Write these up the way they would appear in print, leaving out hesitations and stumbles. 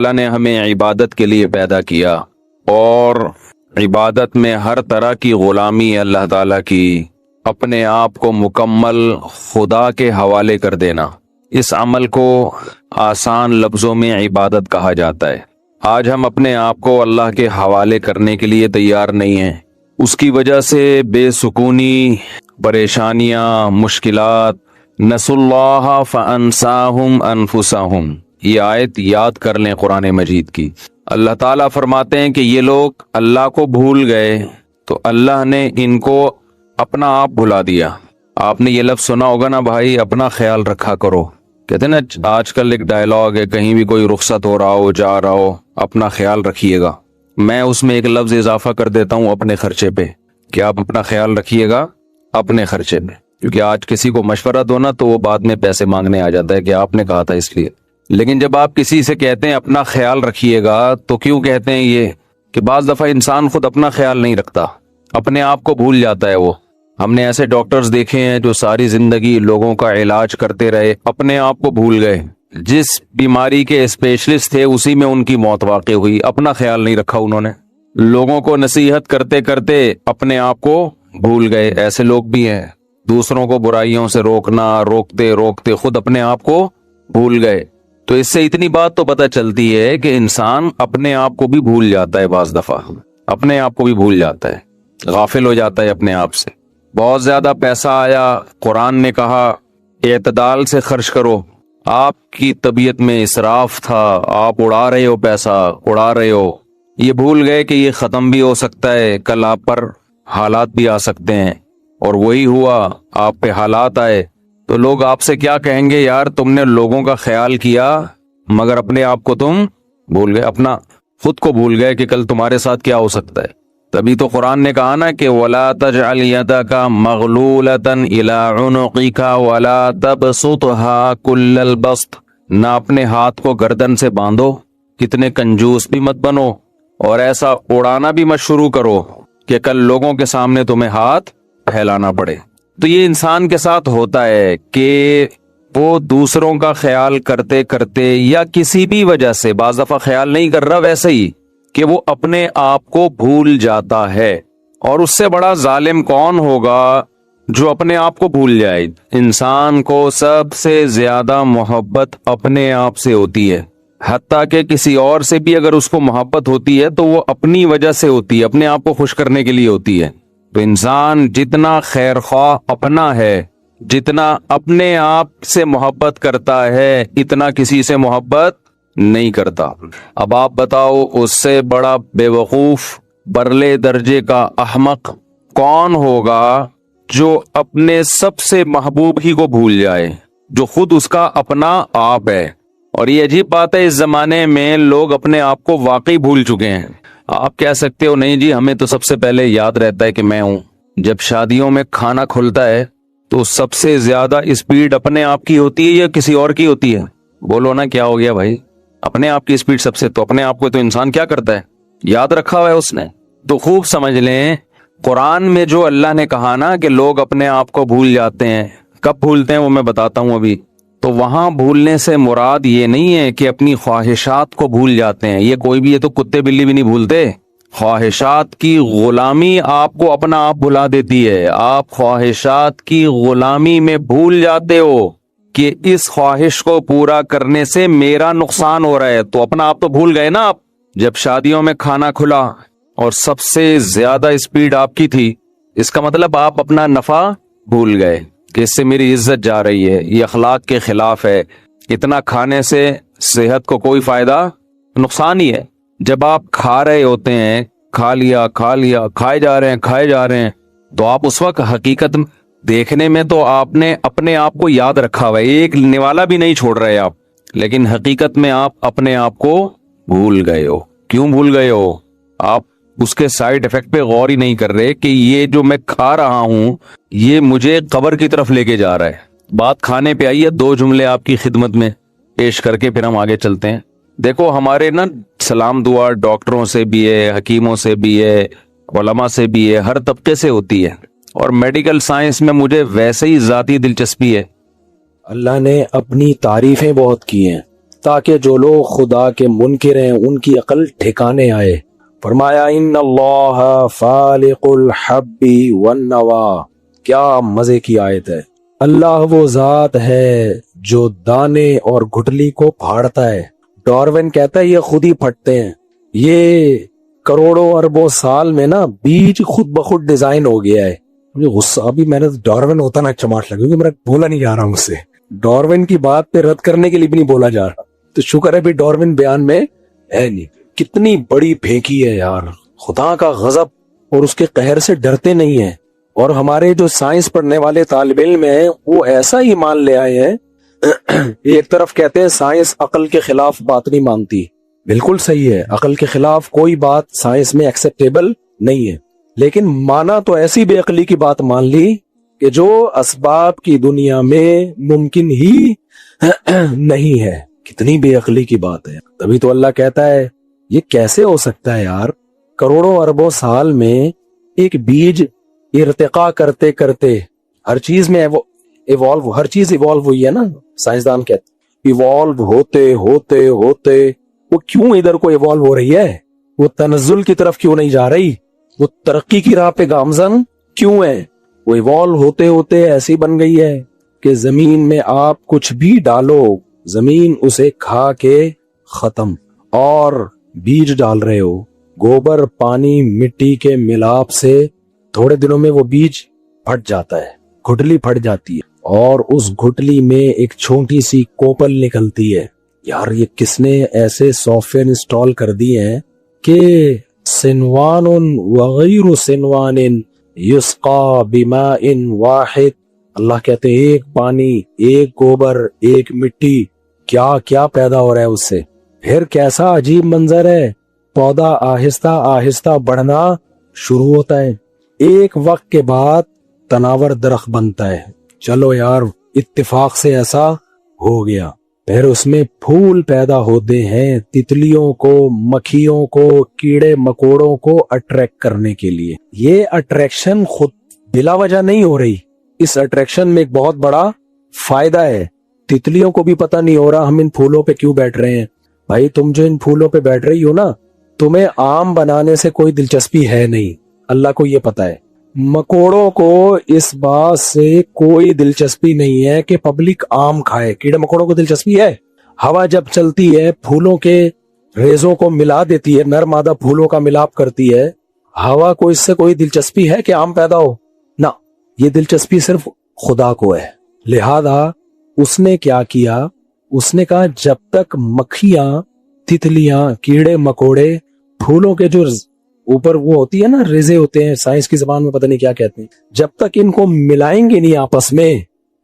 اللہ نے ہمیں عبادت کے لیے پیدا کیا، اور عبادت میں ہر طرح کی غلامی اللہ تعالیٰ کی، اپنے آپ کو مکمل خدا کے حوالے کر دینا، اس عمل کو آسان لفظوں میں عبادت کہا جاتا ہے۔ آج ہم اپنے آپ کو اللہ کے حوالے کرنے کے لیے تیار نہیں ہیں، اس کی وجہ سے بے سکونی، پریشانیاں، مشکلات۔ نسوا اللہ فانساہم انفسہم، یہ آیت یاد کر لیں قرآن مجید کی۔ اللہ تعالیٰ فرماتے ہیں کہ یہ لوگ اللہ کو بھول گئے تو اللہ نے ان کو اپنا آپ بھلا دیا۔ آپ نے یہ لفظ سنا ہوگا نا بھائی، اپنا خیال رکھا کرو۔ کہتے ہیں نا آج کل ایک ڈائلاگ ہے، کہیں بھی کوئی رخصت ہو رہا ہو، جا رہا ہو، اپنا خیال رکھیے گا۔ میں اس میں ایک لفظ اضافہ کر دیتا ہوں، اپنے خرچے پہ، کہ آپ اپنا خیال رکھیے گا اپنے خرچے پہ، کیونکہ آج کسی کو مشورہ دو نا تو وہ بعد میں پیسے مانگنے آ جاتا ہے کہ آپ نے کہا تھا اس لیے۔ لیکن جب آپ کسی سے کہتے ہیں اپنا خیال رکھیے گا تو کیوں کہتے ہیں یہ؟ کہ بعض دفعہ انسان خود اپنا خیال نہیں رکھتا، اپنے آپ کو بھول جاتا ہے وہ۔ ہم نے ایسے ڈاکٹرز دیکھے ہیں جو ساری زندگی لوگوں کا علاج کرتے رہے، اپنے آپ کو بھول گئے، جس بیماری کے اسپیشلسٹ تھے اسی میں ان کی موت واقع ہوئی، اپنا خیال نہیں رکھا انہوں نے۔ لوگوں کو نصیحت کرتے کرتے اپنے آپ کو بھول گئے، ایسے لوگ بھی ہیں۔ دوسروں کو برائیوں سے روکنا، روکتے روکتے خود اپنے آپ کو بھول گئے۔ تو اس سے اتنی بات تو پتہ چلتی ہے کہ انسان اپنے آپ کو بھی بھول جاتا ہے، بعض دفعہ اپنے آپ کو بھی بھول جاتا ہے، غافل ہو جاتا ہے اپنے آپ سے۔ بہت زیادہ پیسہ آیا، قرآن نے کہا اعتدال سے خرچ کرو۔ آپ کی طبیعت میں اسراف تھا، آپ اڑا رہے ہو، پیسہ اڑا رہے ہو، یہ بھول گئے کہ یہ ختم بھی ہو سکتا ہے، کل آپ پر حالات بھی آ سکتے ہیں، اور وہی ہوا، آپ پہ حالات آئے تو لوگ آپ سے کیا کہیں گے؟ یار تم نے لوگوں کا خیال کیا مگر اپنے آپ کو تم بھول گئے، اپنا خود کو بھول گئے کہ کل تمہارے ساتھ کیا ہو سکتا ہے۔ تبھی تو قرآن نے کہا نا کہ وَلَا تَجْعَلْ يَدَكَ مَغْلُولَةً إِلَىٰ عُنُقِكَ وَلَا تَبْسُطْهَا كُلَّ الْبَسْطِ، نہ اپنے ہاتھ کو گردن سے باندھو، کتنے کنجوس بھی مت بنو، اور ایسا اڑانا بھی مت شروع کرو کہ کل لوگوں کے سامنے تمہیں ہاتھ پھیلانا پڑے۔ تو یہ انسان کے ساتھ ہوتا ہے کہ وہ دوسروں کا خیال کرتے کرتے یا کسی بھی وجہ سے، بعض دفعہ خیال نہیں کر رہا ویسے ہی، کہ وہ اپنے آپ کو بھول جاتا ہے۔ اور اس سے بڑا ظالم کون ہوگا جو اپنے آپ کو بھول جائے؟ انسان کو سب سے زیادہ محبت اپنے آپ سے ہوتی ہے، حتیٰ کہ کسی اور سے بھی اگر اس کو محبت ہوتی ہے تو وہ اپنی وجہ سے ہوتی ہے، اپنے آپ کو خوش کرنے کے لیے ہوتی ہے۔ تو انسان جتنا خیر خواہ اپنا ہے، جتنا اپنے آپ سے محبت کرتا ہے، اتنا کسی سے محبت نہیں کرتا۔ اب آپ بتاؤ اس سے بڑا بے وقوف، برلے درجے کا احمق کون ہوگا جو اپنے سب سے محبوب ہی کو بھول جائے، جو خود اس کا اپنا آپ ہے۔ اور یہ عجیب بات ہے، اس زمانے میں لوگ اپنے آپ کو واقعی بھول چکے ہیں۔ آپ کہہ سکتے ہو نہیں جی ہمیں تو سب سے پہلے یاد رہتا ہے کہ میں ہوں۔ جب شادیوں میں کھانا کھلتا ہے تو سب سے زیادہ اسپیڈ اپنے آپ کی ہوتی ہے یا کسی اور کی ہوتی ہے؟ بولو نا کیا ہو گیا بھائی؟ اپنے آپ کی اسپیڈ سب سے، تو اپنے آپ کو تو انسان کیا کرتا ہے؟ یاد رکھا ہوا ہے اس نے۔ تو خوب سمجھ لیں، قرآن میں جو اللہ نے کہا نا کہ لوگ اپنے آپ کو بھول جاتے ہیں، کب بھولتے ہیں وہ میں بتاتا ہوں ابھی۔ تو وہاں بھولنے سے مراد یہ نہیں ہے کہ اپنی خواہشات کو بھول جاتے ہیں، یہ کوئی بھی، یہ تو کتے بلی بھی نہیں بھولتے۔ خواہشات کی غلامی آپ کو اپنا آپ بھلا دیتی ہے، آپ خواہشات کی غلامی میں بھول جاتے ہو کہ اس خواہش کو پورا کرنے سے میرا نقصان ہو رہا ہے، تو اپنا آپ تو بھول گئے نا آپ۔ جب شادیوں میں کھانا کھلا اور سب سے زیادہ اسپیڈ آپ کی تھی، اس کا مطلب آپ اپنا نفع بھول گئے کہ اس سے میری عزت جا رہی ہے، یہ اخلاق کے خلاف ہے، اتنا کھانے سے صحت کو کوئی فائدہ، نقصان ہی ہے۔ جب آپ کھا رہے ہوتے ہیں، کھا لیا کھائے جا رہے ہیں، تو آپ اس وقت حقیقت دیکھنے میں تو آپ نے اپنے آپ کو یاد رکھا ہوا ہے، ایک نوالا بھی نہیں چھوڑ رہے آپ، لیکن حقیقت میں آپ اپنے آپ کو بھول گئے ہو۔ کیوں بھول گئے ہو؟ آپ اس کے سائیڈ ایفیکٹ پہ غور ہی نہیں کر رہے کہ یہ جو میں کھا رہا ہوں یہ مجھے قبر کی طرف لے کے جا رہا ہے۔ بات کھانے پہ آئی ہے، دو جملے آپ کی خدمت میں پیش کر کے پھر ہم آگے چلتے ہیں۔ دیکھو ہمارے نا سلام دعا ڈاکٹروں سے بھی ہے، حکیموں سے بھی ہے، علماء سے بھی ہے، ہر طبقے سے ہوتی ہے، اور میڈیکل سائنس میں مجھے ویسے ہی ذاتی دلچسپی ہے۔ اللہ نے اپنی تعریفیں بہت کی ہیں، تاکہ جو لوگ خدا کے منکر ہیں ان کی عقل ٹھکانے آئے۔ فرمایا ان اللہ فالق الحب والنوا، کیا مزے کی آیت ہے۔ اللہ وہ ذات ہے جو دانے اور گٹلی کو پھاڑتا ہے۔ ڈارون کہتا ہے یہ خود ہی پھٹتے ہیں، یہ کروڑوں اربوں سال میں نا بیج خود بخود ڈیزائن ہو گیا ہے۔ مجھے غصہ ابھی میں نے ڈارون ہوتا نا چماٹ لگا، کیونکہ میرا بولا نہیں جا رہا مجھ سے، ڈارون کی بات پہ رد کرنے کے لیے بھی نہیں بولا جا رہا، تو شکر ہے بھی ڈارون بیان میں ہے نہیں۔ کتنی بڑی پھینکی ہے یار، خدا کا غضب اور اس کے قہر سے ڈرتے نہیں ہیں۔ اور ہمارے جو سائنس پڑھنے والے طالب علم ہیں وہ ایسا ہی مان لے آئے ہیں۔ ایک طرف کہتے ہیں سائنس عقل کے خلاف بات نہیں مانتی، بالکل صحیح ہے، عقل کے خلاف کوئی بات سائنس میں ایکسیپٹیبل نہیں ہے، لیکن مانا تو ایسی بے عقلی کی بات مان لی کہ جو اسباب کی دنیا میں ممکن ہی نہیں ہے۔ کتنی بے عقلی کی بات ہے۔ تبھی تو اللہ کہتا ہے یہ کیسے ہو سکتا ہے یار، کروڑوں اربوں سال میں ایک بیج ارتقاء کرتے کرتے ہر چیز میں ایوالو، ہر چیز ایوالو ہوئی ہے نا، سائنسدان کہتے ایوالو ہوتے ہوتے ہوتے وہ کیوں ادھر کو ایوالو ہو رہی ہے، وہ تنزل کی طرف کیوں نہیں جا رہی، وہ ترقی کی راہ پہ گامزن کیوں ہے، وہ ایوالو ہوتے ہوتے ایسی بن گئی ہے کہ زمین میں آپ کچھ بھی ڈالو زمین اسے کھا کے ختم، اور بیج ڈال رہے ہو گوبر پانی مٹی کے ملاپ سے تھوڑے دنوں میں وہ بیج پھٹ جاتا ہے، گھٹلی پھٹ جاتی ہے، اور اس گھٹلی میں ایک چھوٹی سی کوپل نکلتی ہے۔ یار یہ کس نے ایسے سافٹ ویئر انسٹال کر دیے ہیں کہ سنوان وغیر سنوان یسقا بماء واحد، اللہ کہتے ہیں ایک پانی، ایک گوبر، ایک مٹی، کیا کیا پیدا ہو رہا ہے اس سے۔ پھر کیسا عجیب منظر ہے، پودا آہستہ آہستہ بڑھنا شروع ہوتا ہے، ایک وقت کے بعد تناور درخت بنتا ہے۔ چلو یار اتفاق سے ایسا ہو گیا، پھر اس میں پھول پیدا ہوتے ہیں، تتلیوں کو، مکھیوں کو، کیڑے مکوڑوں کو اٹریکٹ کرنے کے لیے۔ یہ اٹریکشن خود بلا وجہ نہیں ہو رہی، اس اٹریکشن میں ایک بہت بڑا فائدہ ہے۔ تتلیوں کو بھی پتہ نہیں ہو رہا ہم ان پھولوں پہ کیوں بیٹھ رہے ہیں۔ بھائی تم جو ان پھولوں پہ بیٹھ رہی ہو نا، تمہیں آم بنانے سے کوئی دلچسپی ہے نہیں، اللہ کو یہ پتا ہے۔ مکوڑوں کو اس بات سے کوئی دلچسپی نہیں ہے کہ پبلک آم کھائے، کیڑے مکوڑوں کو دلچسپی ہے۔ ہوا جب چلتی ہے پھولوں کے ریزوں کو ملا دیتی ہے، نر مادہ پھولوں کا ملاپ کرتی ہے، ہوا کو اس سے کوئی دلچسپی ہے کہ آم پیدا ہو؟ نہ، یہ دلچسپی صرف خدا کو ہے۔ لہذا اس نے کیا کیا، اس نے کہا جب تک مکھیاں، تتلیاں، کیڑے مکوڑے پھولوں کے جو اوپر وہ ہوتی ہے نا ریزے ہوتے ہیں، سائنس کی زبان میں پتہ نہیں کیا کہتے ہیں، جب تک ان کو ملائیں گے نہیں آپس میں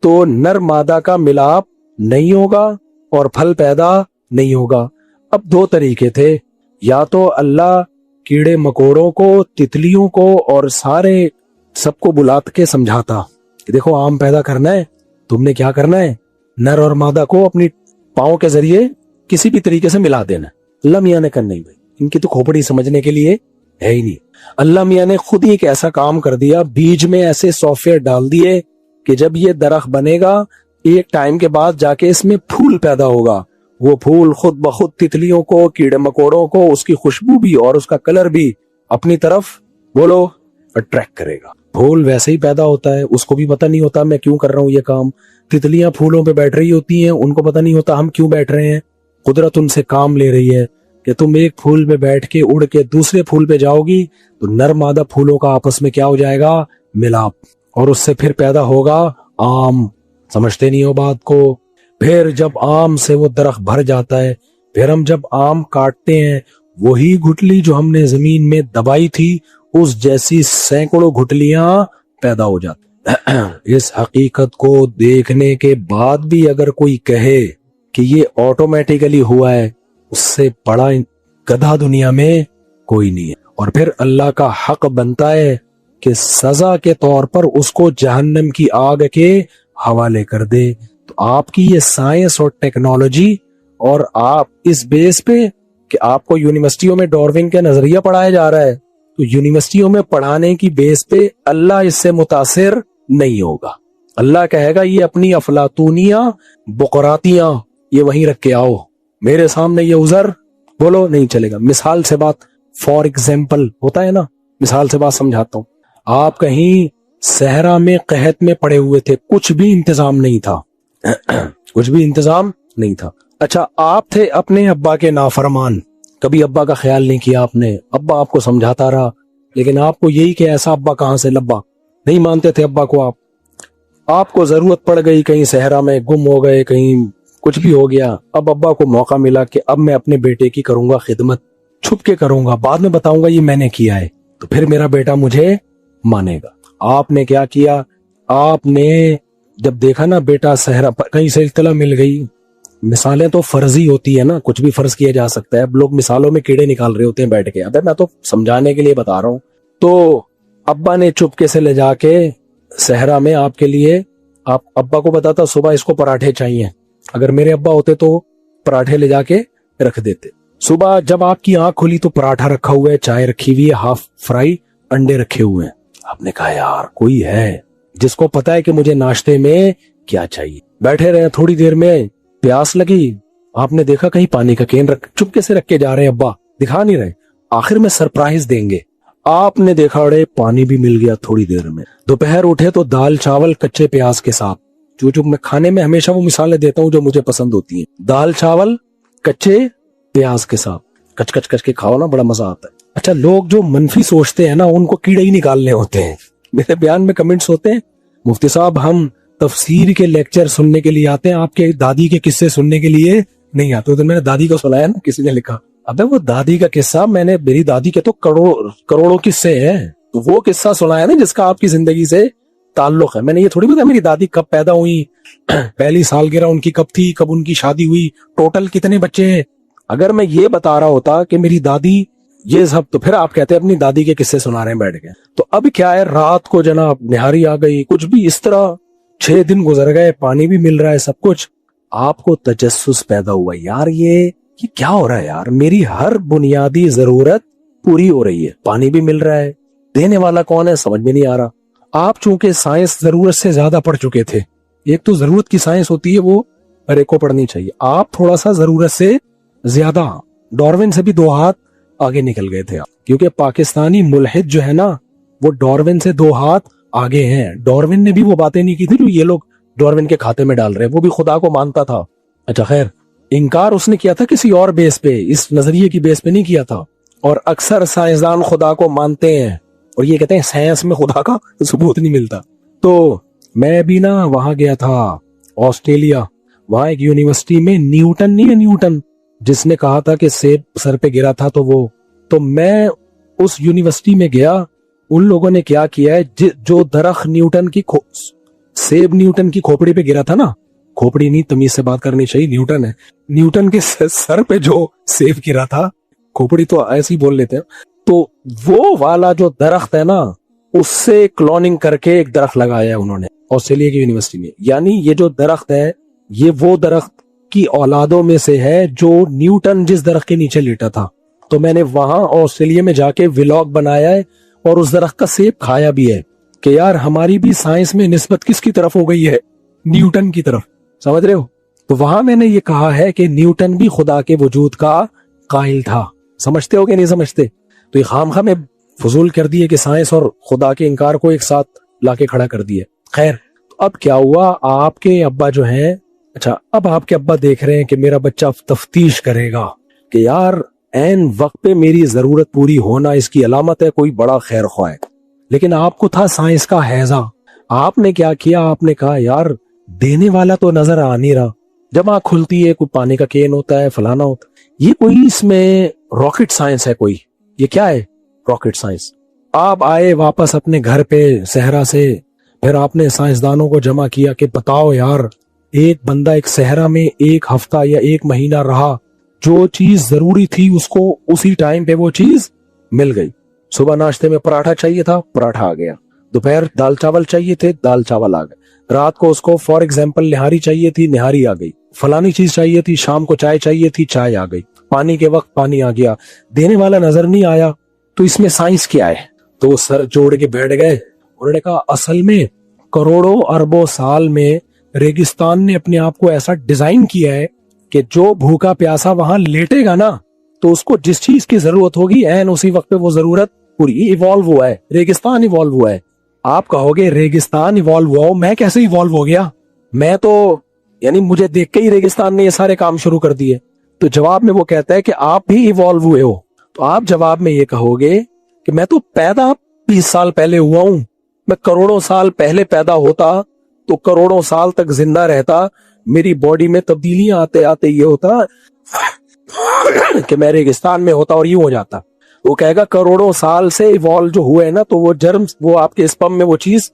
تو نر مادہ کا ملاپ نہیں ہوگا اور پھل پیدا نہیں ہوگا۔ اب دو طریقے تھے، یا تو اللہ کیڑے مکوڑوں کو، تتلیوں کو اور سارے سب کو بلا کے سمجھاتا کہ دیکھو آم پیدا کرنا ہے، تم نے کیا کرنا ہے، نر اور مادہ کو اپنی پاؤں کے ذریعے کسی بھی طریقے سے ملا دینا۔ اللہ میاں نے کرنا ہی، بھائی ان کی تو کھوپڑی سمجھنے کے لیے ہے ہی نہیں۔ اللہ میاں نے خود ہی ایک ایسا کام کر دیا، بیج میں ایسے سافٹ ویئر ڈال دیے کہ جب یہ درخت بنے گا ایک ٹائم کے بعد جا کے اس میں پھول پیدا ہوگا، وہ پھول خود بخود تتلیوں کو، کیڑے مکوڑوں کو، اس کی خوشبو بھی اور اس کا کلر بھی اپنی طرف بولو اٹریکٹ کرے گا۔ پھول ویسے ہی پیدا ہوتا ہے، اس کو بھی پتہ نہیں ہوتا میں کیوں کر رہا ہوں یہ کام۔ تتلیاں پھولوں پہ بیٹھ رہی ہوتی ہیں، ان کو پتہ نہیں ہوتا ہم کیوں بیٹھ رہے ہیں، قدرت ان سے کام لے رہی ہے کہ تم ایک پھول پہ بیٹھ کے اڑ کے دوسرے پھول پہ جاؤ گی تو نر مادہ پھولوں کا آپس میں کیا ہو جائے گا، ملاپ، اور اس سے پھر پیدا ہوگا آم۔ سمجھتے نہیں ہو بات کو۔ پھر جب آم سے وہ درخت بھر جاتا ہے، پھر ہم جب آم کاٹتے ہیں وہی گھٹلی جو ہم نے زمین میں دبائی تھی اس جیسی سینکڑوں گھٹلیاں پیدا ہو جاتی۔ اس حقیقت کو دیکھنے کے بعد بھی اگر کوئی کہے کہ یہ آٹومیٹیکلی ہوا ہے، اس سے بڑا گدھا دنیا میں کوئی نہیں ہے۔ اور پھر اللہ کا حق بنتا ہے کہ سزا کے طور پر اس کو جہنم کی آگ کے حوالے کر دے۔ تو آپ کی یہ سائنس اور ٹیکنالوجی، اور آپ اس بیس پہ کہ آپ کو یونیورسٹیوں میں ڈارون کا نظریہ پڑھایا جا رہا ہے، تو یونیورسٹیوں میں پڑھانے کی بیس پہ اللہ اس سے متاثر نہیں ہوگا۔ اللہ کہے گا یہ اپنی افلاطونیاں، بقراتیاں یہ وہیں رکھ کے آؤ، میرے سامنے یہ عذر بولو نہیں چلے گا. مثال سے بات, فار ایگزامپل ہوتا ہے نا, مثال سے بات سمجھاتا ہوں. آپ کہیں صحرا میں قحط میں پڑے ہوئے تھے, کچھ بھی انتظام نہیں تھا, کچھ بھی انتظام نہیں تھا. اچھا, آپ تھے اپنے ابا کے نافرمان, کبھی ابا کا خیال نہیں کیا آپ نے, ابا آپ کو سمجھاتا رہا, لیکن آپ کو یہی کہ ایسا ابا کہاں سے لبا, نہیں مانتے تھے ابا کو. آپ کو ضرورت پڑ گئی, کہیں صحرا میں گم ہو گئے, کہیں کچھ بھی ہو گیا. اب ابا کو موقع ملا کہ اب میں اپنے بیٹے کی کروں گا خدمت, چھپ کے کروں گا, بعد میں بتاؤں گا یہ میں نے کیا ہے, تو پھر میرا بیٹا مجھے مانے گا. آپ نے کیا کیا, آپ نے جب دیکھا نا بیٹا صحرا, کہیں سے اطلاع مل گئی, مثالیں تو فرضی ہوتی ہے نا, کچھ بھی فرض کیا جا سکتا ہے. اب لوگ مثالوں میں کیڑے نکال رہے ہوتے ہیں بیٹھ کے, ابے میں تو سمجھانے کے لیے بتا رہا ہوں. تو ابا نے چپکے سے لے جا کے صحرا میں آپ کے لیے, آپ ابا کو بتاتا صبح اس کو پراٹھے چاہیے, اگر میرے ابا ہوتے تو پراٹھے لے جا کے رکھ دیتے. صبح جب آپ کی آنکھ کھلی تو پراٹھا رکھا ہوا ہے, چائے رکھی ہوئی ہے, ہاف فرائی انڈے رکھے ہوئے ہیں. آپ نے کہا یار کوئی ہے جس کو پتا ہے کہ مجھے ناشتے میں کیا چاہیے. بیٹھے رہے, تھوڑی دیر میں پیاس لگی, آپ نے دیکھا کہیں پانی کا کین چپکے سے رکھ کے جا رہے ہیں, ابا دکھا نہیں رہے, آخر میں سرپرائز دیں گے. آپ نے دیکھا اڑے پانی بھی مل گیا تھوڑی دیر میں. دوپہر اٹھے تو دال چاول کچے پیاز کے ساتھ, جو میں کھانے میں ہمیشہ وہ مثالیں دیتا ہوں جو مجھے پسند ہوتی ہیں. دال چاول کچے پیاز کے ساتھ کچ کچ کچ کے کھاؤ نا, بڑا مزہ آتا ہے. اچھا, لوگ جو منفی سوچتے ہیں نا ان کو کیڑے ہی نکالنے ہوتے ہیں. میرے بیان میں کمنٹس ہوتے ہیں, مفتی صاحب ہم تفسیر کے لیکچر سننے کے لیے آتے ہیں, آپ کے دادی کے قصے سننے کے لیے نہیں آتے. تو میں نے دادی کو سنایا نا, کسی نے لکھا ابے وہ دادی کا قصہ, میں نے میری دادی کے تو کروڑوں قصے ہیں, تو وہ قصہ سنایا نا جس کا آپ کی زندگی سے تعلق ہے. میں نے یہ تھوڑی بتا میری دادی کب پیدا ہوئی, پہلی سالگرہ ان کی کب تھی, کب ان کی شادی ہوئی, ٹوٹل کتنے بچے ہیں. اگر میں یہ بتا رہا ہوتا کہ میری دادی یہ سب, تو پھر آپ کہتے ہیں اپنی دادی کے قصے سنا رہے ہیں بیٹھ کے. تو اب کیا ہے, رات کو جناب نہاری آ گئی, کچھ بھی اس طرح 6 دن گزر گئے, پانی بھی مل رہا ہے, سب کچھ. آپ کو تجسس پیدا ہوا, یار یہ کیا ہو رہا ہے یار, میری ہر بنیادی ضرورت پوری ہو رہی ہے, پانی بھی مل رہا ہے, دینے والا کون ہے سمجھ میں نہیں آ رہا. آپ چونکہ سائنس ضرورت سے زیادہ پڑھ چکے تھے, ایک تو ضرورت کی سائنس ہوتی ہے وہ ہر ایک کو پڑھنی چاہیے, آپ تھوڑا سا ضرورت سے زیادہ, ڈاروین سے بھی 2 ہاتھ آگے نکل گئے تھے. کیونکہ پاکستانی ملحد جو ہے نا وہ ڈاروین سے 2 ہاتھ آگے ہیں. ڈاروین نے بھی وہ باتیں نہیں کی تھی جو یہ لوگ ڈاروین کے کھاتے میں ڈال رہے ہیں, وہ بھی خدا کو مانتا تھا. اچھا خیر, انکار اس نے کیا تھا کسی اور بیس پہ, اس نظریے کی بیس پہ نہیں کیا تھا. اور اکثر سائنسدان خدا کو مانتے ہیں اور یہ کہتے ہیں سائنس میں خدا کا ثبوت نہیں ملتا. تو میں بھی نا وہاں گیا تھا آسٹریلیا, وہاں ایک یونیورسٹی میں نیوٹن نہیں ہے, نیوٹن جس نے کہا تھا کہ سیب سر پہ گرا تھا, تو میں اس یونیورسٹی میں گیا. ان لوگوں نے کیا کیا ہے, جو درخت نیوٹن کی سیب نیوٹن کی کھوپڑی پہ گرا تھا نا, کھوپڑی نہیں تمیز سے بات کرنی چاہیے, نیوٹن ہے, نیوٹن کے سر پہ جو سیب گرا تھا, کھوپڑی تو ایسے ہی بول لیتے ہیں, تو وہ والا جو درخت ہے نا اس سے کلوننگ کر کے ایک درخت لگایا ہے انہوں نے آسٹریلیا کی یونیورسٹی میں. یعنی یہ جو درخت ہے یہ وہ درخت کی اولادوں میں سے ہے جو نیوٹن جس درخت کے نیچے لیٹا تھا. تو میں نے وہاں آسٹریلیا میں جا کے ولاگ بنایا ہے اور اس درخت کا سیب کھایا بھی ہے کہ یار ہماری بھی سائنس میں نسبت کس کی طرف ہو گئی ہے, نیوٹن کی طرف, سمجھ رہے ہو. تو وہاں میں نے یہ کہا ہے کہ نیوٹن بھی خدا کے وجود کا قائل تھا. سمجھتے ہو کہ نہیں سمجھتے؟ تو یہ خام میں فضول کر دیے کہ سائنس اور خدا کے انکار کو ایک ساتھ لا کے کھڑا کر دیے. خیر, تو اب کیا ہوا, آپ کے ابا جو ہیں, اچھا اب آپ کے ابا دیکھ رہے ہیں کہ میرا بچہ تفتیش کرے گا کہ یار این وقت پہ میری ضرورت پوری ہونا اس کی علامت ہے, کوئی بڑا خیر خواہ ہے. لیکن آپ کو تھا سائنس کا ہیضہ. آپ نے کیا کیا, آپ نے کہا یار دینے والا تو نظر آ نہیں رہا. جب آنکھ کھلتی ہے کوئی پانی کا کین ہوتا ہے, فلانا ہوتا ہے, یہ کوئی اس میں راکٹ سائنس ہے, کوئی یہ کیا ہے راکٹ سائنس. آپ آئے واپس اپنے گھر پہ صحرا سے, پھر آپ نے سائنسدانوں کو جمع کیا کہ بتاؤ یار ایک بندہ ایک صحرا میں 1 ہفتہ یا 1 مہینہ رہا, جو چیز ضروری تھی اس کو اسی ٹائم پہ وہ چیز مل گئی. صبح ناشتے میں پراٹھا چاہیے تھا, پراٹھا آ گیا. دوپہر دال چاول چاہیے تھے, دال چاول آ گئے. رات کو اس کو فار ایگزامپل نہاری چاہیے تھی, نہاری آ گئی. فلانی چیز چاہیے تھی, شام کو چائے چاہیے تھی, چائے آ گئی. پانی کے وقت پانی آ گیا. دینے والا نظر نہیں آیا, تو اس میں سائنس کیا ہے؟ تو وہ سر جوڑ کے بیٹھ گئے. انہوں نے کہا اصل میں کروڑوں اربوں سال میں ریگستان نے اپنے آپ کو ایسا ڈیزائن کیا ہے کہ جو بھوکا پیاسا وہاں لیٹے گا نا تو اس کو جس چیز کی ضرورت ہوگی این اسی وقت پہ وہ ضرورت پوری ایوالو ہوا ہے. ریگستان ایوالو ہوا ہے. آپ کہو گے ریگستان ایوالو ہوا ہو, میں کیسے ایوالو ہو گیا؟ میں تو یعنی مجھے دیکھ کے ہی ریگستان نے یہ سارے کام شروع کر دیے. تو جواب میں وہ کہتا ہے کہ آپ بھی ایوالو ہوئے ہو. تو آپ جواب میں یہ کہو گے کہ میں تو پیدا 20 سال پہلے ہوا ہوں, میں کروڑوں سال پہلے پیدا ہوتا تو کروڑوں سال تک زندہ رہتا, میری باڈی میں تبدیلیاں آتے آتے یہ ہوتا کہ میں ریگستان میں ہوتا اور یوں ہو جاتا. وہ کہے گا کروڑوں سال سے ایوالو جو ہوئے نا تو وہ جرمز, وہ آپ کے اسپم میں وہ چیز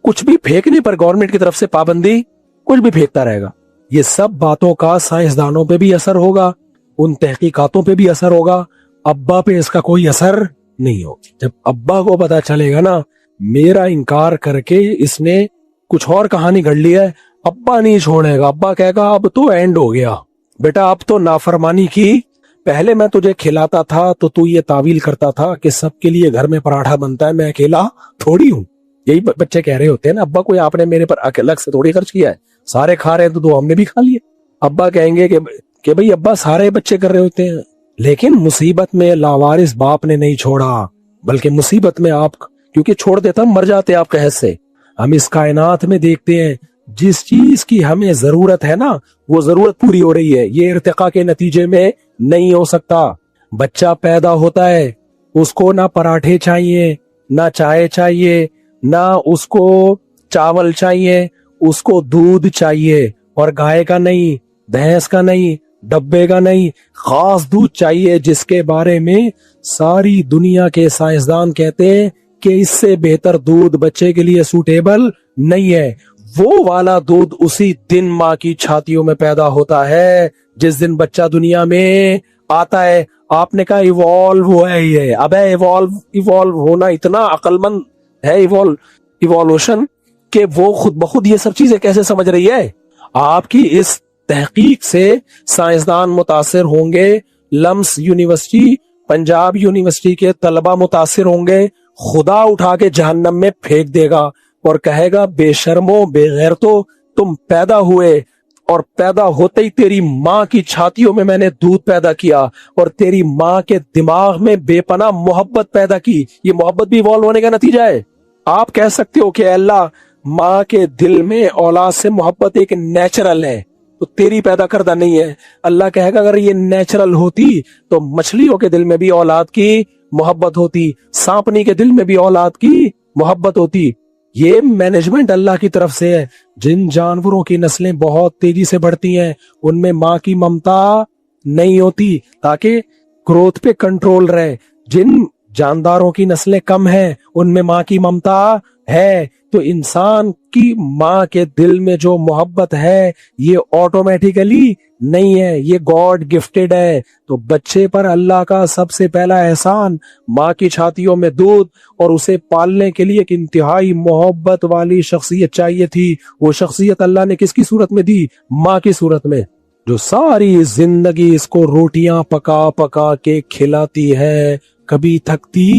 کچھ بھی پھینکنے پر گورنمنٹ کی طرف سے پابندی, کچھ بھی پھینکتا رہے گا. یہ سب باتوں کا سائنسدانوں پہ بھی اثر ہوگا, ان تحقیقاتوں پہ بھی اثر ہوگا, ابا پہ اس کا کوئی اثر نہیں ہوگا. جب ابا کو پتا چلے گا نا میرا انکار کر کے اس نے کچھ اور کہانی گھڑ لی ہے, ابا نہیں چھوڑے گا. ابا کہے گا اب تو اینڈ ہو گیا بیٹا, اب تو نافرمانی کی. پہلے میں تجھے کھلاتا تھا تو یہ تعویل کرتا تھا کہ سب کے لیے گھر میں پراٹھا بنتا ہے, میں اکیلا تھوڑی ہوں. یہی بچے کہہ رہے ہوتے ہیں نا, ابا کوئی آپ نے میرے پر الگ سے تھوڑی خرچ کیا ہے, سارے کھا رہے ہیں تو ہم نے بھی کھا لیے. ابا کہیں گے کہ بھئی ابا سارے بچے کر رہے ہوتے ہیں, لیکن مصیبت میں لاوارث باپ نے نہیں چھوڑا, بلکہ مصیبت میں آپ, کیونکہ چھوڑ دیتا مر جاتے آپ قحط سے. ہم اس کائنات میں دیکھتے ہیں جس چیز کی ہمیں ضرورت ہے نا وہ ضرورت پوری ہو رہی ہے. یہ ارتقاء کے نتیجے میں نہیں ہو سکتا. بچہ پیدا ہوتا ہے, اس کو نہ پراٹھے چاہیے, نہ چائے چاہیے, نہ اس کو چاول چاہیے, اس کو دودھ چاہیے, اور گائے کا نہیں, بھینس کا نہیں, ڈبے کا نہیں, خاص دودھ چاہیے جس کے بارے میں ساری دنیا کے سائنسدان کہتے ہیں کہ اس سے بہتر دودھ بچے کے لیے سوٹیبل نہیں ہے. وہ والا دودھ اسی دن ماں کی چھاتیوں میں پیدا ہوتا ہے جس دن بچہ دنیا میں آتا ہے. آپ نے کہا ایوالو ہوا ہے یہ, اب ہے ایوالو ہونا اتنا عقل مند ہے ایوالوشن کہ وہ خود بخود یہ سب چیزیں کیسے سمجھ رہی ہے. آپ کی اس تحقیق سے سائنسدان متاثر ہوں گے, لمس یونیورسٹی, پنجاب یونیورسٹی کے طلبہ متاثر ہوں گے. خدا اٹھا کے جہنم میں پھینک دے گا اور کہے گا بے شرمو بے غیرتو, تم پیدا ہوئے اور پیدا ہوتے ہی تیری ماں کی چھاتیوں میں نے دودھ پیدا کیا اور تیری ماں کے دماغ میں بے پناہ محبت پیدا کی. یہ محبت بھی ایوالو ہونے کا نتیجہ ہے. آپ کہہ سکتے ہو کہ اے اللہ ماں کے دل میں اولاد سے محبت ایک نیچرل ہے تو تیری پیدا کردہ نہیں ہے. اللہ کہے گا اگر یہ نیچرل ہوتی تو مچھلیوں کے دل میں بھی اولاد کی محبت ہوتی, سانپنی کے دل میں بھی اولاد کی محبت ہوتی. یہ مینجمنٹ اللہ کی طرف سے ہے. جن جانوروں کی نسلیں بہت تیزی سے بڑھتی ہیں ان میں ماں کی ممتا نہیں ہوتی تاکہ گروتھ پہ کنٹرول رہے. جن جانداروں کی نسلیں کم ہیں ان میں ماں کی ممتا ہے. تو انسان کی ماں کے دل میں جو محبت ہے یہ آٹومیٹیکلی نہیں ہے, یہ گاڈ گفٹڈ ہے. تو بچے پر اللہ کا سب سے پہلا احسان ماں کی چھاتیوں میں دودھ, اور اسے پالنے کے لیے ایک انتہائی محبت والی شخصیت چاہیے تھی. وہ شخصیت اللہ نے کس کی صورت میں دی؟ ماں کی صورت میں, جو ساری زندگی اس کو روٹیاں پکا پکا کے کھلاتی ہے, کبھی تھکتی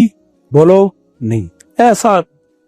بولو نہیں.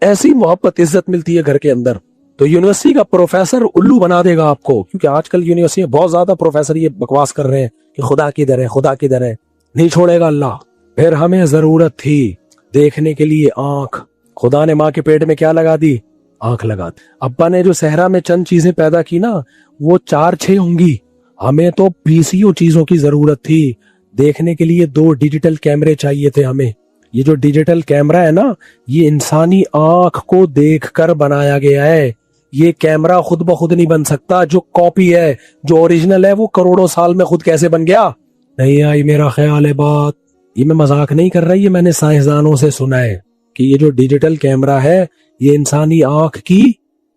ایسی محبت عزت ملتی ہے گھر کے اندر. تو یونیورسٹی کا پروفیسر الو بنا دے گا آپ کو, کیونکہ آج کل یونیورسٹی میں بہت زیادہ پروفیسر یہ بکواس کر رہے ہیں کہ خدا کدھر ہے, خدا کدھر ہے. نہیں چھوڑے گا اللہ. پھر ہمیں ضرورت تھی دیکھنے کے لیے آنکھ. خدا نے ماں کے پیٹ میں کیا لگا دی؟ آنکھ لگا دی. ابا نے جو صحرا میں چند چیزیں پیدا کی نا وہ 4-6 ہوں گی, ہمیں تو 20 چیزوں کی ضرورت تھی. دیکھنے کے لیے 2 ڈیجیٹل کیمرے چاہیے تھے ہمیں. یہ جو ڈیجیٹل کیمرہ ہے نا یہ انسانی آنکھ کو دیکھ کر بنایا گیا ہے. یہ کیمرہ خود بخود نہیں بن سکتا. جو کاپی ہے, جو اوریجنل ہے, وہ کروڑوں سال میں خود کیسے بن گیا؟ نہیں آئی میرا خیال ہے بات. یہ میں مذاق نہیں کر رہا, یہ میں نے سائنسدانوں سے سنا ہے کہ یہ جو ڈیجیٹل کیمرہ ہے یہ انسانی آنکھ کی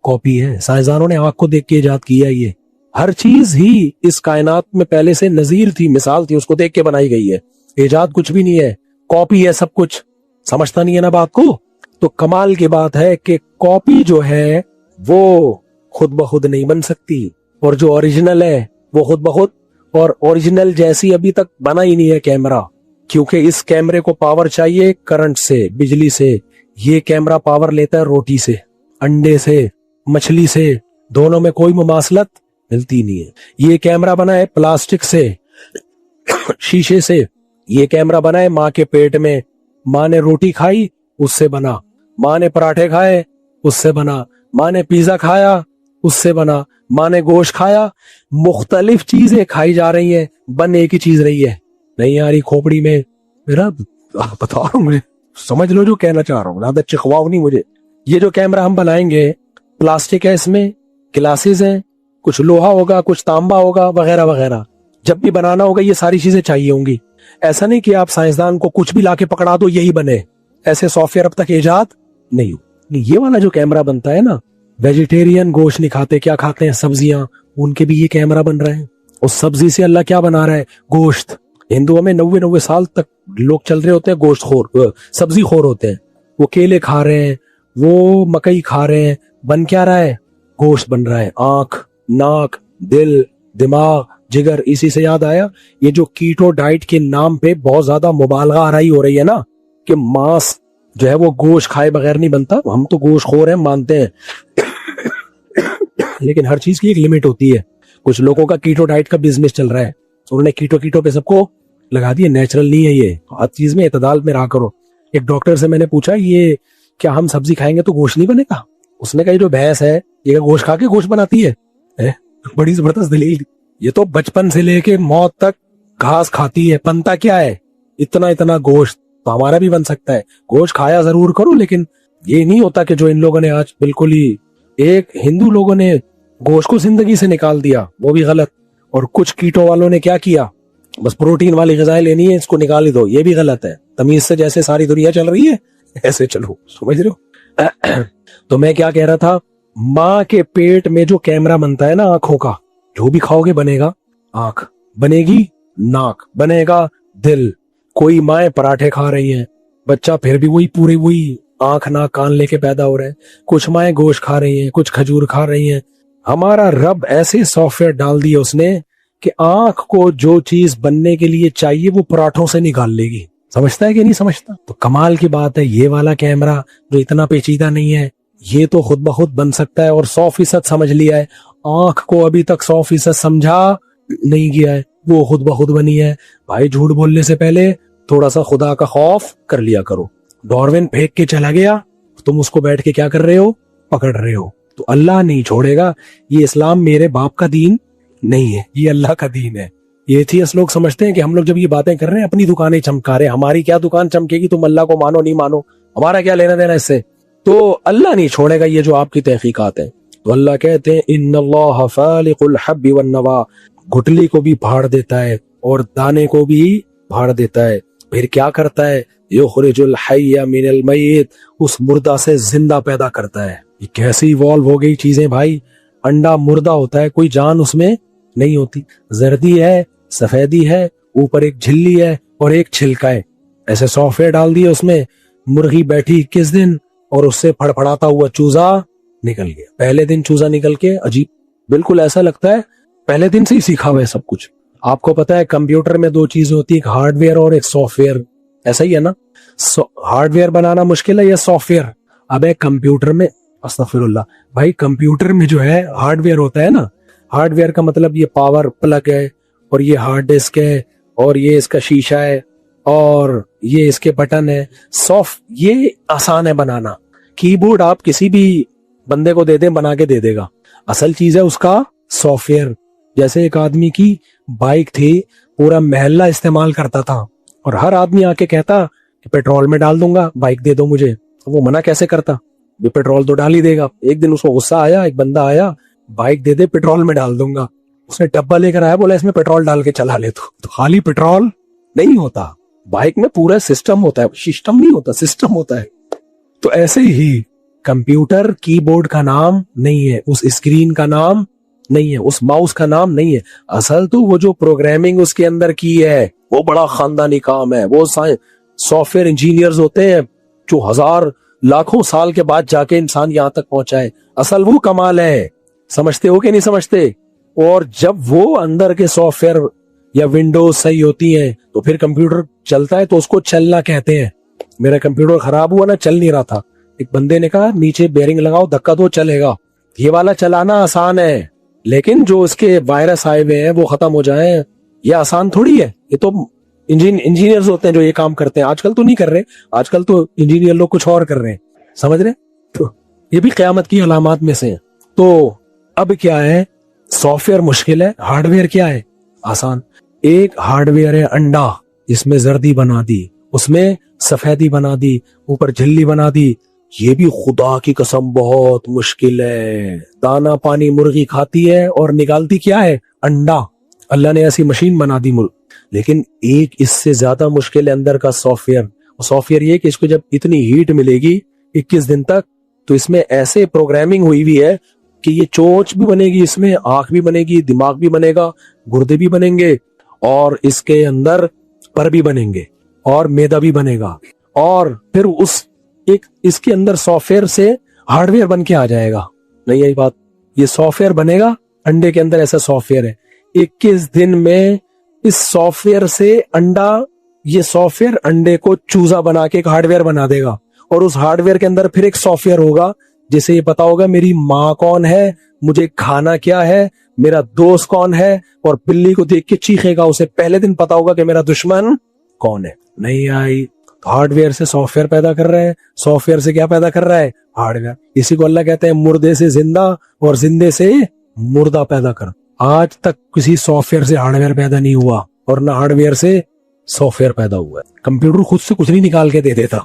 کاپی ہے. سائنسدانوں نے آنکھ کو دیکھ کے ایجاد کیا. یہ ہر چیز ہی اس کائنات میں پہلے سے نظیر تھی, مثال تھی, اس کو دیکھ کے بنائی گئی ہے. ایجاد کچھ بھی نہیں ہے, کاپی ہے سب کچھ. سمجھتا نہیں ہے نا بات کو. تو کمال کی بات ہے کہ کاپی جو ہے وہ خود بخود نہیں بن سکتی, اور جو اوریجنل ہے وہ خود بخود, اور اوریجنل جیسی ابھی تک بنا ہی نہیں ہے کیمرہ, کیونکہ اس کیمرے کو پاور چاہیے کرنٹ سے, بجلی سے. یہ کیمرہ پاور لیتا ہے روٹی سے, انڈے سے, مچھلی سے. دونوں میں کوئی مماثلت ملتی نہیں ہے۔ یہ کیمرہ بنا ہے پلاسٹک سے، شیشے سے۔ یہ کیمرہ بنا ہے ماں کے پیٹ میں، ماں نے روٹی کھائی اس سے بنا، ماں نے پراٹھے کھائے اس سے بنا، ماں نے پیزا کھایا اس سے بنا، ماں نے گوشت کھایا۔ مختلف چیزیں کھائی جا رہی ہیں، بن ایک ہی چیز رہی ہے، نہیں آ رہی کھوپڑی میں۔ میرا بتا رہا ہوں، مجھے سمجھ لو جو کہنا چاہ رہا ہوں، زیادہ چکھواؤ نہیں مجھے۔ یہ جو کیمرہ ہم بنائیں گے پلاسٹک ہے، اس میں گلاسز ہیں، کچھ لوہا ہوگا، کچھ تانبا ہوگا، وغیرہ وغیرہ۔ جب بھی بنانا ہوگا یہ ساری چیزیں چاہیے ہوں گی۔ ایسا نہیں کہ آپ سائنسدان کو کچھ بھی لا کے پکڑا دو یہی بنے، ایسے سافٹ ویئر اب تک ایجاد نہیں ہو۔ یہ والا جو کیمرہ بنتا ہے نا، ویجیٹیرین گوشت نہیں کھاتے، کیا کھاتے ہیں؟ سبزیاں، ان کے بھی یہ کیمرہ بن رہے ہیں۔ اس سبزی سے اللہ کیا بنا رہا ہے؟ گوشت۔ ہندوؤں میں 90 سال تک لوگ چل رہے ہوتے ہیں گوشت خور، سبزی خور ہوتے ہیں۔ وہ کیلے کھا رہے ہیں، وہ مکئی کھا رہے ہیں، بن کیا رہا ہے؟ گوشت بن رہا ہے۔ آنکھ، ناک، دل، دماغ، جگر۔ اسی سے یاد آیا، یہ جو کیٹو ڈائٹ کے نام پہ بہت زیادہ مبالغہ آرائی ہو رہی ہے نا، کہ ماس جو ہے وہ گوشت کھائے بغیر نہیں بنتا۔ ہم تو گوشت خور ہیں، مانتے ہیں، لیکن ہر چیز کی ایک لمٹ ہوتی ہے۔ کچھ لوگوں کا کیٹو ڈائٹ کا بزنس چل رہا ہے، انہوں نے کیٹو پہ سب کو لگا دیا۔ نیچرل نہیں ہے یہ، ہر چیز میں اعتدال میں رہا کرو۔ ایک ڈاکٹر سے میں نے پوچھا، یہ کیا ہم سبزی کھائیں گے تو گوشت نہیں بنے گا؟ اس نے کہا یہ جو بھینس ہے یہ گوشت کھا کے گوشت بناتی ہے؟ بڑی زبردست دلیل۔ یہ تو بچپن سے لے کے موت تک گھاس کھاتی ہے، بنتا کیا ہے؟ اتنا گوشت تو ہمارا بھی بن سکتا ہے۔ گوشت کھایا ضرور کرو، لیکن یہ نہیں ہوتا کہ جو ان لوگوں نے آج بالکل ہی، ایک ہندو لوگوں نے گوشت کو زندگی سے نکال دیا، وہ بھی غلط، اور کچھ کیٹو والوں نے کیا کیا، بس پروٹین والی غذائیں لینی ہے، اس کو نکال ہی دو، یہ بھی غلط ہے۔ تمیز سے جیسے ساری دنیا چل رہی ہے ایسے چلو، سمجھ رہے ہو؟ تو میں کیا کہہ رہا تھا، ماں کے پیٹ میں جو کیمرہ بنتا ہے نا آنکھوں کا، جو بھی کھاؤ گے بنے گا، آنکھ بنے گی، ناک بنے گا، دل۔ کوئی مائیں پراٹھے کھا رہی ہیں، بچہ پھر بھی وہی آنکھ ناک کان لے کے پیدا ہو رہے ہیں۔ کچھ مائیں گوشت کھا رہی ہیں، کچھ کھجور کھا رہی ہیں۔ ہمارا رب ایسے سافٹ ویئر ڈال دیا اس نے کہ آنکھ کو جو چیز بننے کے لیے چاہیے وہ پراٹھوں سے نکال لے گی۔ سمجھتا ہے کہ نہیں سمجھتا؟ تو کمال کی بات ہے، یہ والا کیمرہ جو اتنا پیچیدہ نہیں ہے، یہ تو خود بخود بن سکتا ہے، اور 100% سمجھ لیا ہے۔ آنکھ کو ابھی تک 100% سمجھا نہیں گیا ہے، وہ خود بخود بنی ہے۔ بھائی جھوٹ بولنے سے پہلے تھوڑا سا خدا کا خوف کر لیا کرو۔ ڈاروین پھینک کے چلا گیا، تم اس کو بیٹھ کے کیا کر رہے ہو؟ پکڑ رہے ہو۔ تو اللہ نہیں چھوڑے گا۔ یہ اسلام میرے باپ کا دین نہیں ہے، یہ اللہ کا دین ہے۔ یہ ایتھیسٹ لوگ سمجھتے ہیں کہ ہم لوگ جب یہ باتیں کر رہے ہیں اپنی دکانیں چمکا رہے ہیں۔ ہماری کیا دکان چمکے گی؟ تم اللہ کو مانو نہیں مانو، ہمارا کیا لینا دینا اس سے؟ تو اللہ نہیں چھوڑے گا یہ جو آپ کی تحقیقات ہیں۔ تو اللہ کہتے ہیں ان اللہ فالق الحب والنوا، گٹلی کو بھی پھاڑ دیتا ہے اور دانے کو بھی پھاڑ دیتا ہے۔ پھر کیا کرتا ہے؟ یخرج الحی من المیت، اس مردہ سے زندہ پیدا کرتا ہے۔ یہ کیسی ایوالو ہو گئی چیزیں بھائی۔ انڈا مردہ ہوتا ہے، کوئی جان اس میں نہیں ہوتی، زردی ہے، سفیدی ہے، اوپر ایک جھلی ہے اور ایک چھلکا ہے۔ ایسے سافٹ ویئر ڈال دیے اس میں، مرغی بیٹھی کس دن اور اس سے پھڑپھڑاتا ہوا چوزا نکل گیا۔ پہلے دن چوزا نکل کے عجیب، بالکل ایسا لگتا ہے پہلے دن سے ہی سیکھا ہوا ہے سب کچھ۔ آپ کو پتا ہے کمپیوٹر میں 2 چیزیں ہوتی ہیں، ایک ہارڈ ویئر اور ایک سافٹ ویئر، ایسا ہی ہے نا؟ ہارڈ ویئر بنانا مشکل ہے یا سافٹ ویئر؟ اب ایک کمپیوٹر میں، استغفر اللہ بھائی، کمپیوٹر میں جو ہے ہارڈ ویئر ہوتا ہے نا، ہارڈ ویئر کا مطلب یہ پاور پلگ ہے، اور یہ ہارڈ ڈسک ہے، اور یہ اس کا شیشہ ہے، اور یہ اس کے بٹن ہے۔ سافٹ یہ آسان ہے بنانا، کی بورڈ آپ کسی بھی بندے کو دے دیں بنا کے دے دے گا۔ اصل چیز ہے اس کا سافٹ ویئر۔ جیسے ایک آدمی کی بائک تھی، پورا محلہ استعمال کرتا تھا، اور ہر آدمی آ کے کہتا کہ پیٹرول میں ڈال دوں گا، بائک دے دو مجھے۔ وہ منع کیسے کرتا؟ یہ پیٹرول تو ڈال ہی دے گا۔ ایک دن اس کو غصہ آیا، ایک بندہ آیا، بائک دے دے پیٹرول میں ڈال دوں گا۔ اس نے ڈبہ لے کر آیا، بولا اس میں پیٹرول ڈال کے چلا لے۔ تو خالی پیٹرول نہیں ہوتا، بائک میں پورا سسٹم ہوتا ہے، سسٹم نہیں ہوتا، سسٹم ہوتا ہے۔ تو ایسے ہی کمپیوٹر کی بورڈ کا نام نہیں ہے، اس اسکرین کا نام نہیں ہے، اس ماؤس کا نام نہیں ہے۔ اصل تو وہ جو پروگرامنگ اس کے اندر کی ہے وہ بڑا خاندانی کام ہے۔ وہ سافٹ ویئر انجینئرز ہوتے ہیں جو ہزار لاکھوں سال کے بعد جا کے انسان یہاں تک پہنچا ہے۔ اصل وہ کمال ہے، سمجھتے ہو کہ نہیں سمجھتے؟ اور جب وہ اندر کے سافٹ ویئر یا ونڈوز صحیح ہوتی ہیں تو پھر کمپیوٹر چلتا ہے، تو اس کو چلنا کہتے ہیں۔ میرا کمپیوٹر خراب ہوا نا، چل نہیں رہا تھا، ایک بندے نے کہا نیچے بیرنگ لگاؤ، دھکا دو چلے گا۔ یہ والا چلانا آسان ہے، لیکن جو اس کے وائرس آئے ہوئے ہیں وہ ختم ہو جائیں یہ آسان تھوڑی ہے. یہ تو انجینئرز ہوتے ہیں جو یہ کام کرتے ہیں. آج کل تو نہیں کر رہے, آج کل تو انجینئر لوگ کچھ اور کر رہے ہیں, سمجھ رہے. تو یہ بھی قیامت کی علامات میں سے ہیں. تو اب کیا ہے, سافٹ ویئر مشکل ہے, ہارڈ ویئر کیا ہے آسان. ایک ہارڈ ویئر ہے انڈا, جس میں زردی بنا دی, اس میں سفیدی بنا دی, اوپر جھلی بنا دی. یہ بھی خدا کی قسم بہت مشکل ہے. دانا پانی مرغی کھاتی ہے اور نکالتی کیا ہے, انڈا. اللہ نے ایسی مشین بنا دی لیکن ایک اس سے زیادہ مشکل ہے اندر کا سافٹ ویئر. سافٹ ویئر یہ کہ اس کو جب اتنی ہیٹ ملے گی 21 دن تک, تو اس میں ایسے پروگرامنگ ہوئی ہوئی ہے کہ یہ چونچ بھی بنے گی, اس میں آنکھ بھی بنے گی, دماغ بھی بنے گا, گردے بھی بنیں گے, اور اس کے اندر پر بھی بنیں گے, اور میدا بھی بنے گا, اور پھر اس کے اندر سافٹ ویئر سے ہارڈ ویئر بن کے آ جائے گا. نہیں یہی بات, یہ سافٹ ویئر بنے گا انڈے کے اندر, ایسا سافٹ ویئر ہے. 21 دن میں اس سافٹ ویئر سے انڈا, یہ سافٹ ویئر انڈے کو چوزا بنا کے ایک ہارڈ ویئر بنا دے گا, اور اس ہارڈ ویئر کے اندر پھر ایک سافٹ ویئر ہوگا جسے یہ پتا ہوگا میری ماں کون ہے, مجھے کھانا کیا ہے, میرا دوست کون ہے, اور بلی کو دیکھ کے چیخے گا. اسے پہلے دن پتا ہوگا کہ میرا دشمن کون ہے. نہیں آئی, ہارڈ ویئر سے سافٹ ویئر پیدا کر رہے ہیں, سافٹ ویئر سے کیا پیدا کر رہا ہے, ہارڈ ویئر. اسی کو اللہ کہتے ہیں مردے سے زندہ اور زندے سے مردہ پیدا کر. آج تک کسی سافٹ ویئر سے ہارڈ ویئر پیدا نہیں ہوا, اور نہ ہارڈ ویئر سے سافٹ ویئر پیدا ہوا ہے. کمپیوٹر خود سے کچھ نہیں نکال کے دے دیتا,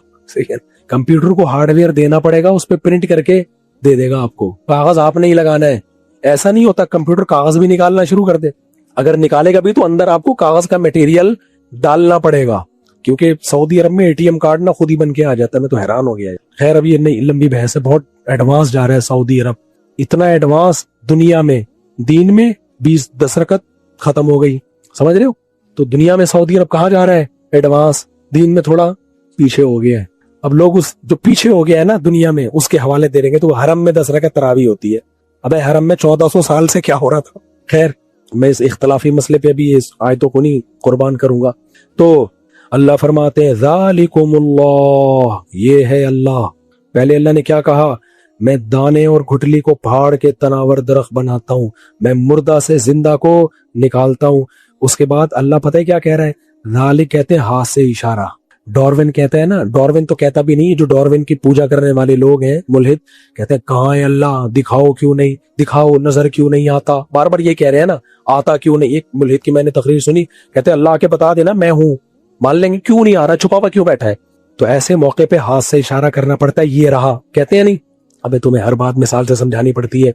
کمپیوٹر کو ہارڈ ویئر دینا پڑے گا, اس پہ پرنٹ کر کے دے دے گا آپ کو. کاغذ آپ نے ہی لگانا ہے. ایسا نہیں ہوتا کمپیوٹر کاغذ بھی نکالنا شروع کر دے. اگر نکالے گا بھی تو اندر آپ کو کاغذ کا میٹیریل ڈالنا پڑے گا, کیونکہ سعودی عرب میں ATM کارڈ نہ خود ہی بن کے آ جاتا ہے. میں تو حیران ہو گیا ہے. خیر اب یہ نہیں, لمبی بحث ہے, بہت ایڈوانس جا رہا ہے سعودی عرب. اتنا ایڈوانس دنیا میں, دین میں 10 رکعت ختم ہو گئی, سمجھ رہے ہو. تو دنیا میں سعودی عرب کہاں جا رہا ہے, ایڈوانس. دین میں تھوڑا پیچھے ہو گیا ہے. اب لوگ اس جو پیچھے ہو گیا ہے نا دنیا میں, اس کے حوالے دے رہیں گے. تو حرم میں 10 رکعت تراویح ہوتی ہے. ابے حرم میں 1400 سال سے کیا ہو رہا تھا. خیر میں اس اختلافی مسئلے پہ بھی اس آیتوں کو نہیں قربان کروں گا. تو اللہ فرماتے ہیں ذالکم اللہ, یہ ہے اللہ. پہلے اللہ نے کیا کہا, میں دانے اور گھٹلی کو پھاڑ کے تناور درخت بناتا ہوں, میں مردہ سے زندہ کو نکالتا ہوں. اس کے بعد اللہ پتہ ہے کیا کہہ رہا ہے, ذالک کہتے ہیں ہاتھ سے اشارہ. ڈاروین کہتا ہے نا, ڈاروین تو کہتا بھی نہیں, جو ڈاروین کی پوجا کرنے والے لوگ ہیں ملحد, کہتے ہیں کہاں ہے اللہ, دکھاؤ کیوں نہیں, دکھاؤ, نظر کیوں نہیں آتا. بار بار یہ کہہ رہے ہیں نا, آتا کیوں نہیں. ایک ملحد کی میں نے تقریر سنی, کہتے ہیں اللہ آ کے بتا دینا میں ہوں, مان لیں گے. کیوں نہیں آ رہا, چھپا ہوا کیوں بیٹھا ہے. تو ایسے موقع پہ ہاتھ سے اشارہ کرنا پڑتا ہے, یہ رہا. کہتے ہیں نہیں, ابے تمہیں ہر بات مثال سے سمجھانی پڑتی ہے.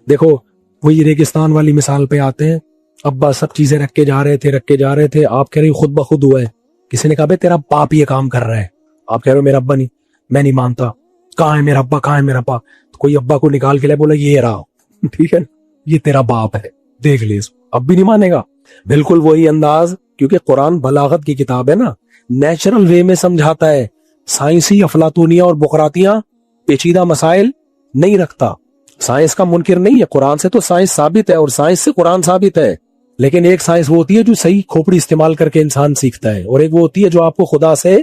دیکھو وہی ریگستان والی مثال پہ آتے ہیں. ابا سب چیزیں رکھ کے جا رہے تھے, آپ کہہ رہے خود بخود ہوا ہے. کسی نے کہا بے تیرا باپ یہ کام کر رہا ہے, آپ کہہ رہے ہو میرا ابا نہیں, میں نہیں مانتا, کہاں ہے میرا ابا, کہاں ہے میرا ابا. تو کوئی ابا کو نکال کے لے, بولا یہ رہا, ٹھیک ہے, یہ تیرا باپ ہے, دیکھ لے اس کو. اب بھی نہیں مانے گا. بالکل وہی انداز, کیونکہ قرآن بلاغت کی کتاب ہے نا, نیچرل وے میں سمجھاتا ہے. سائنسی افلاطونیاں اور بقراتیاں پیچیدہ مسائل نہیں رکھتا. سائنس کا منکر نہیں ہے, قرآن سے تو سائنس ثابت ہے, اور سائنس سے قرآن ثابت ہے. لیکن ایک سائنس وہ ہوتی ہے جو صحیح کھوپڑی استعمال کر کے انسان سیکھتا ہے, اور ایک وہ ہوتی ہے جو آپ کو خدا سے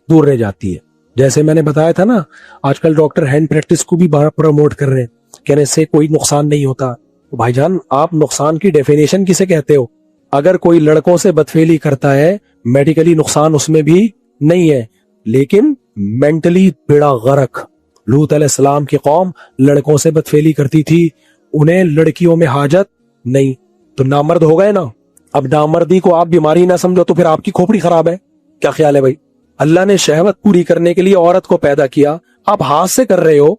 دور رہ جاتی ہے. جیسے میں نے بتایا تھا نا, آج کل ڈاکٹر ہینڈ پریکٹس کو بھی پروموٹ کر رہے ہیں, کہنے سے کوئی نقصان نہیں ہوتا. بھائی جان آپ نقصان کی ڈیفینیشن کسے کہتے ہو؟ اگر کوئی لڑکوں سے بدفعلی کرتا ہے, میڈیکلی نقصان اس میں بھی نہیں ہے, لیکن مینٹلی بیڑا غرق. لوط علیہ السلام کی قوم لڑکوں سے بدفعلی کرتی تھی, انہیں لڑکیوں میں حاجت نہیں, تو نامرد ہو گئے نا. اب نامردی کو آپ بیماری نہ سمجھو تو پھر آپ کی کھوپڑی خراب ہے. کیا خیال ہے بھائی؟ اللہ نے شہوت پوری کرنے کے لیے عورت کو پیدا کیا, آپ ہاتھ سے کر رہے ہو,